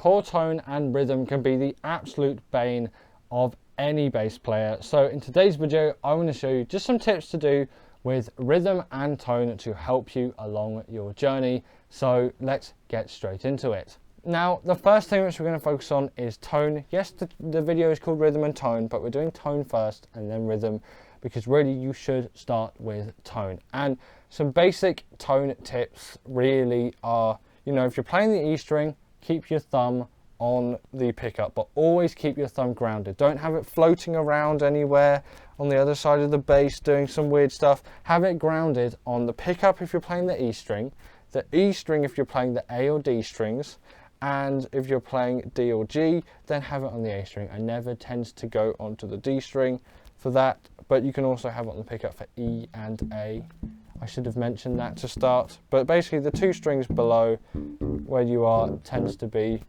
poor tone and rhythm can be the absolute bane of any bass player. So in today's video, I want to show you just some tips to do with rhythm and tone to help you along your journey. So let's get straight into it. Now, the first thing which we're going to focus on is tone. Yes, the video is called Rhythm and Tone, but we're doing tone first and then rhythm, because really you should start with tone. And some basic tone tips really are, you know, if you're playing the E string, keep your thumb on the pickup, but always keep your thumb grounded. Don't have it floating around anywhere on the other side of the bass doing some weird stuff. Have it grounded on the pickup if you're playing the E string if you're playing the A or D strings, and if you're playing D or G, then have it on the A string. I never tend to go onto the D string for that, but you can also have it on the pickup for E and A. I should have mentioned that to start, but basically the two strings below where you are tends to be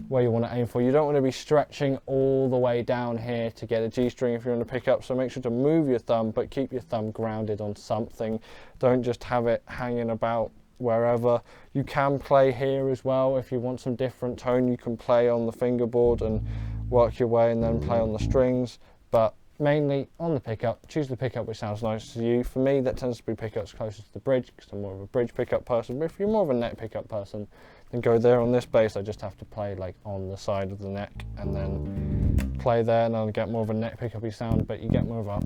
where you want to aim for. You don't want to be stretching all the way down here to get a G string if you're on the pickup, so make sure to move your thumb, but keep your thumb grounded on something. Don't just have it hanging about wherever. You can play here as well. If you want some different tone, you can play on the fingerboard and work your way and then play on the strings, but mainly on the pickup. Choose the pickup which sounds nice to you. For me, that tends to be pickups closest to the bridge, because I'm more of a bridge pickup person. But if you're more of a neck pickup person, then go there. On this bass, I just have to play like on the side of the neck and then play there, and I'll get more of a neck pickup-y sound, but you get more of a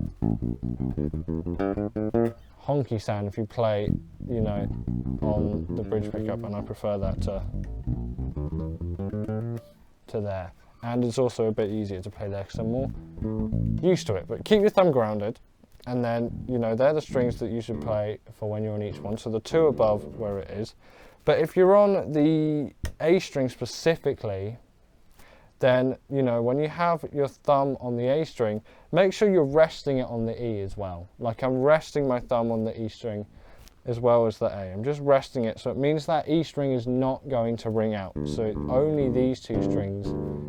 honky sound if you play, you know, on the bridge pickup, and I prefer that to there. And it's also a bit easier to play there because I'm more used to it. But keep your thumb grounded, and then, you know, they're the strings that you should play for when you're on each one. So the two above where it is. But if you're on the A string specifically, then, you know, when you have your thumb on the A string, make sure you're resting it on the E as well. Like I'm resting my thumb on the E string as well as the A. I'm just resting it, so it means that E string is not going to ring out. So only these two strings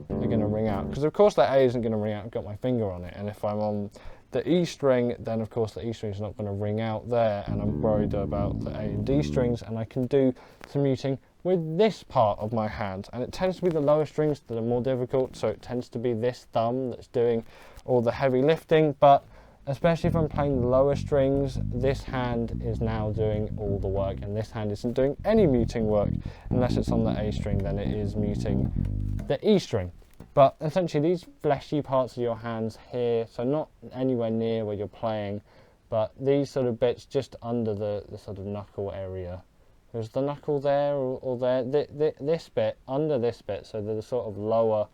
are going to ring out, because of course that A isn't going to ring out. I've got my finger on it, and if I'm on the E string, then of course the E string is not going to ring out there, and I'm worried about the A and D strings, and I can do some muting with this part of my hand, and it tends to be the lower strings that are more difficult, so it tends to be this thumb that's doing all the heavy lifting. But especially if I'm playing the lower strings, this hand is now doing all the work, and this hand isn't doing any muting work unless it's on the A string. Then it is muting the E string. But essentially these fleshy parts of your hands here, so not anywhere near where you're playing, but these sort of bits just under the sort of knuckle area. There's the knuckle there or there, this bit, under this bit, so the sort of lower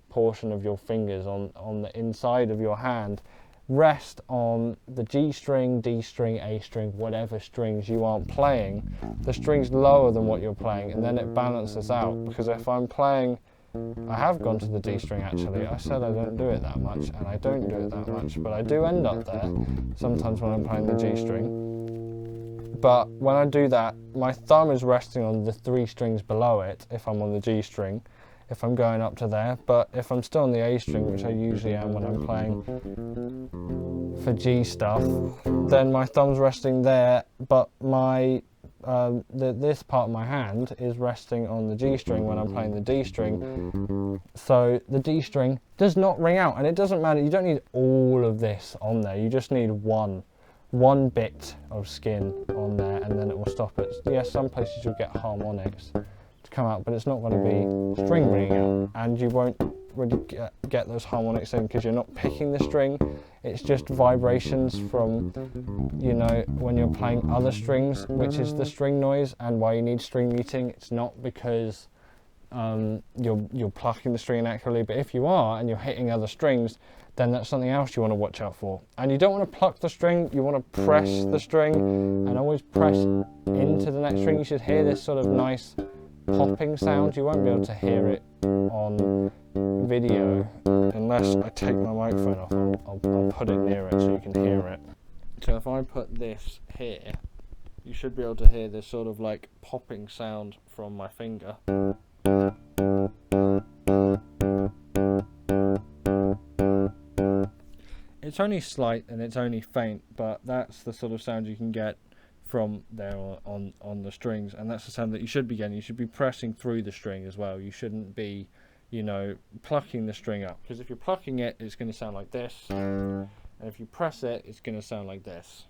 portion of your fingers on the inside of your hand. Rest on the G string, D string, A string, whatever strings you aren't playing, the strings lower than what you're playing, and then it balances out. Because if I'm playing, I have gone to the D string actually. I said I don't do it that much, and I don't do it that much, but I do end up there sometimes when I'm playing the G string. But when I do that, my thumb is resting on the three strings below it if I'm on the G string, if I'm going up to there. But if I'm still on the A string, which I usually am when I'm playing for G stuff, then my thumb's resting there, but my this part of my hand is resting on the G string when I'm playing the D string. So the D string does not ring out, and it doesn't matter. You don't need all of this on there. You just need one bit of skin on there, and then it will stop it. Yes, some places you'll get harmonics to come out, but it's not going to be string ringing out, and you won't really get those harmonics in because you're not picking the string. It's just vibrations from, you know, when you're playing other strings, which is the string noise, and why you need string muting. It's not because you're plucking the string inaccurately, but if you are and you're hitting other strings, then that's something else you want to watch out for. And you don't want to pluck the string, you want to press the string, and always press into the next string. You should hear this sort of nice popping sound. You won't be able to hear it on video unless I take my microphone off. I'll put it near it so you can hear it. So if I put this here, you should be able to hear this sort of like popping sound from my finger. It's only slight and it's only faint, but that's the sort of sound you can get from there on the strings, and that's the sound that you should be getting. You should be pressing through the string as well. You shouldn't be, you know, plucking the string up, because if you're plucking it, it's going to sound like this, and if you press it, it's going to sound like this.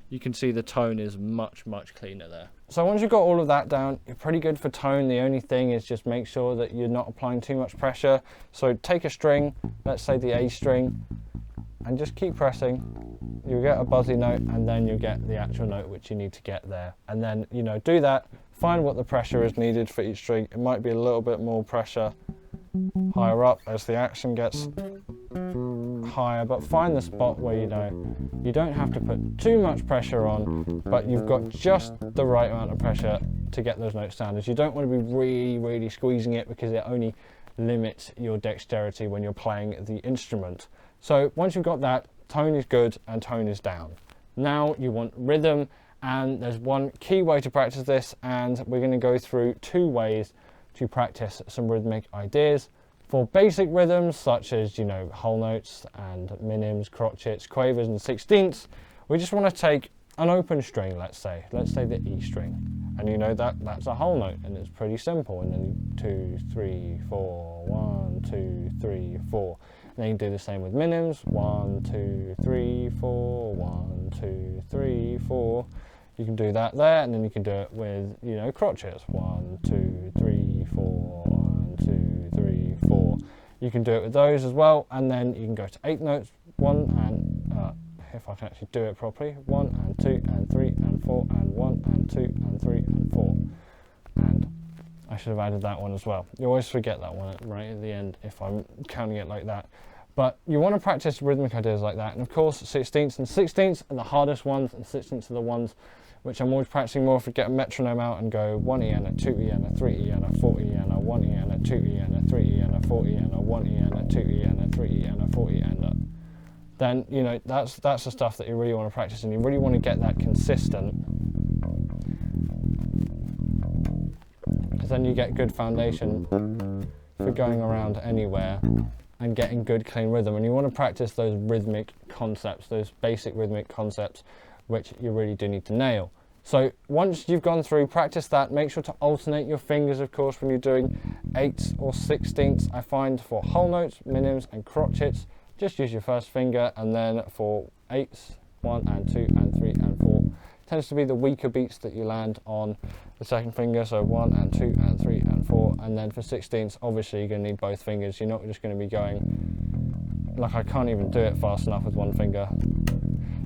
You can see the tone is much cleaner there. So once you've got all of that down, you're pretty good for tone. The only thing is just make sure that you're not applying too much pressure. So take a string, let's say the A string, and just keep pressing. You'll get a buzzy note, and then you'll get the actual note which you need to get there. And then, you know, do that, find what the pressure is needed for each string. It might be a little bit more pressure higher up as the action gets higher, but find the spot where you know you don't have to put too much pressure on, but you've got just the right amount of pressure to get those notes down. As you don't want to be really squeezing it, because it only limits your dexterity when you're playing the instrument. So once you've got that, tone is good and tone is down. Now you want rhythm, and there's one key way to practice this, and we're going to go through 2 ways to practice some rhythmic ideas. For basic rhythms such as, you know, whole notes and minims, crotchets, quavers and sixteenths, we just want to take an open string, let's say the E string, and you know that's a whole note, and it's pretty simple, and then 2, 3, 4, 1, 2, 3, 4. And then you do the same with minims, 1, 2, 3, 4, 1, 2, 3, 4. You can do that there, and then you can do it with, you know, crotchets, 1, 2, 3, 4, 1, 2, 3, 4. You can do it with those as well, and then you can go to 8 notes, 1 and if I can actually do it properly, 1 and 2 and 3 and 4 and 1 and 2 and 3 and 4. And I should have added that one as well. You always forget that one right at the end if I'm counting it like that. But you want to practice rhythmic ideas like that. And of course, 16ths and 16ths are the hardest ones, and 16ths are the ones which I'm always practicing more. If we get a metronome out and go 1 E and a 2 E and a 3 E and a 4 E and a 1 E and a 2 E and a 3 E and a 4 E and a 1 E and a 2 E and a 3 E and a 4 E and a, then, you know, that's the stuff that you really want to practice, and you really want to get that consistent, because then you get good foundation for going around anywhere and getting good clean rhythm. And you want to practice those rhythmic concepts, those basic rhythmic concepts, which you really do need to nail. So once you've gone through, practice that. Make sure to alternate your fingers, of course, when you're doing 8ths or 16ths. I find for whole notes, minims and crotchets, just use your first finger, and then for 8ths, 1 and 2 and 3 and 4, tends to be the weaker beats that you land on the second finger, so 1 and 2 and 3 and 4. And then for 16ths, obviously you're going to need both fingers. You're not just going to be going, like, I can't even do it fast enough with one finger.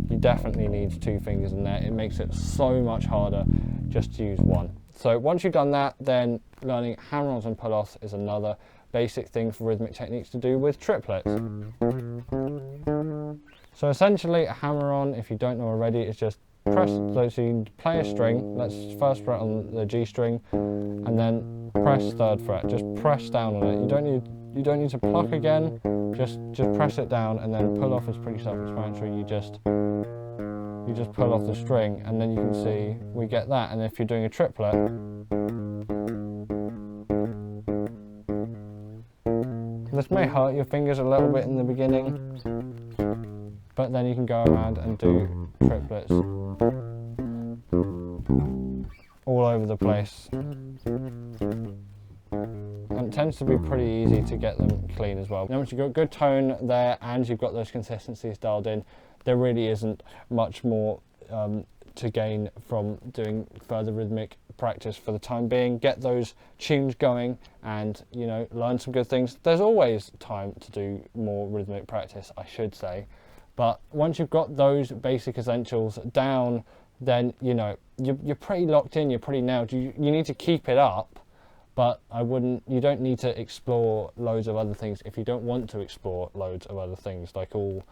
You definitely need 2 fingers in there. It makes it so much harder just to use one. So once you've done that, then learning hammer-ons and pull-offs is another basic thing for rhythmic techniques to do with triplets. So essentially a hammer-on, if you don't know already, is just press, so you play a string, let's first fret on the G string, and then press 3rd fret, just press down on it. You don't need to pluck again, just press it down, and then pull off is pretty self-explanatory. You just pull off the string, and then you can see we get that. And if you're doing a triplet, this may hurt your fingers a little bit in the beginning, but then you can go around and do triplets all over the place. And it tends to be pretty easy to get them clean as well. Now once you've got good tone there and you've got those consistencies dialed in, there really isn't much more to gain from doing further rhythmic practice for the time being. Get those tunes going and, you know, learn some good things. There's always time to do more rhythmic practice, I should say. But once you've got those basic essentials down, then, you know, you're pretty locked in, you're pretty nailed. You need to keep it up, but you don't need to explore loads of other things if you don't want to explore loads of other things, like all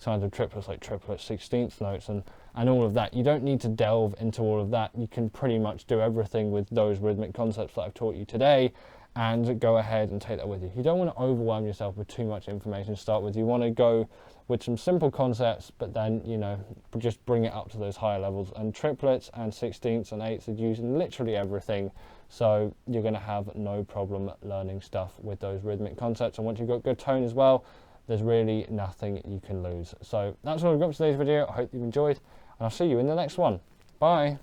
kinds of triplets, like triplets, 16th notes and all of that. You don't need to delve into all of that. You can pretty much do everything with those rhythmic concepts that I've taught you today and go ahead and take that with you. You don't want to overwhelm yourself with too much information to start with. You want to go with some simple concepts, but then, you know, just bring it up to those higher levels. And triplets and 16ths and 8ths are used in literally everything, so you're going to have no problem learning stuff with those rhythmic concepts. And once you've got good tone as well, there's really nothing you can lose. So that's all I've got for today's video. I hope you've enjoyed, and I'll see you in the next one. Bye.